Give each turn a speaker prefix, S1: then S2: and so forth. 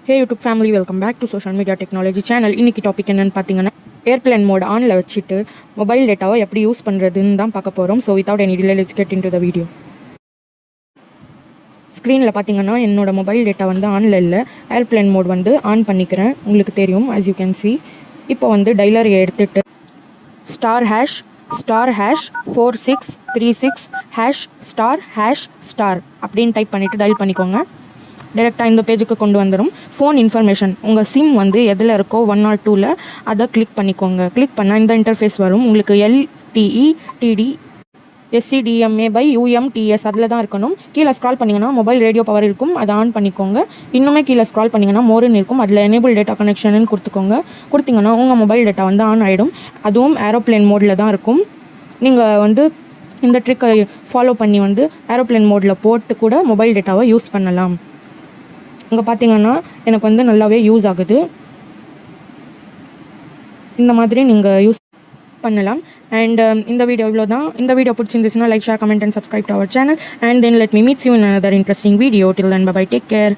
S1: Hey YouTube family, welcome back to social media technology channel. இன்னைக்கு topic என்னன்னு பார்த்தீங்கன்னா airplane mode ஆனில் வச்சுட்டு மொபைல் டேட்டாவை எப்படி யூஸ் பண்ணுறதுன்னு தான் பார்க்க போகிறோம். So without any delay let's get into the video. ஸ்க்ரீனில் பார்த்தீங்கன்னா என்னோட மொபைல் டேட்டா வந்து ஆனில் இல்லை, ஏர்ப்ளேன் மோட் வந்து ஆன் பண்ணிக்கிறேன். உங்களுக்கு தெரியும், as you can see. இப்போ வந்து டைலரை எடுத்துகிட்டு *#4636#* அப்படின்னு டைப் பண்ணிவிட்டு டயல் பண்ணிக்கோங்க. டைரெக்டாக இந்த பேஜுக்கு கொண்டு வந்துடும். ஃபோன் இன்ஃபர்மேஷன், உங்கள் சிம் வந்து எதில் இருக்கோ 1 or 2ல் அதை கிளிக் பண்ணிக்கோங்க. கிளிக் பண்ணால் இந்த இன்டர்ஃபேஸ் வரும். உங்களுக்கு LTE TD SCDMA/UMTS அதில் தான் இருக்கணும். கீழே ஸ்க்ரால் பண்ணிங்கன்னா மொபைல் ரேடியோ பவர் இருக்கும், அதை ஆன் பண்ணிக்கோங்க. இன்னுமே கீழே ஸ்க்ரால் பண்ணிங்கன்னா மோர்னு இருக்கும், அதில் எனேபிள் டேட்டா கனெக்ஷன் கொடுத்தீங்கன்னா உங்கள் மொபைல் டேட்டா வந்து ஆன் ஆகிடும். அதுவும் ஏரோப்ளேன் மோடில் தான் இருக்கும். நீங்கள் வந்து இந்த ட்ரிக்கை ஃபாலோ பண்ணி வந்து ஏரோப்ளேன் மோடில் போட்டு கூட மொபைல் டேட்டாவை யூஸ் பண்ணலாம். இங்கே பார்த்தீங்கன்னா எனக்கு வந்து நல்லாவே யூஸ் ஆகுது. இந்த மாதிரி நீங்கள் யூஸ் பண்ணலாம். அண்ட் இந்த வீடியோ இவ்வளோ தான். இந்த வீடியோ பிடிச்சிருந்துச்சுன்னா like, share, comment and subscribe to our channel. And then let me meets you in another interesting video. Till then, bye bye, take care.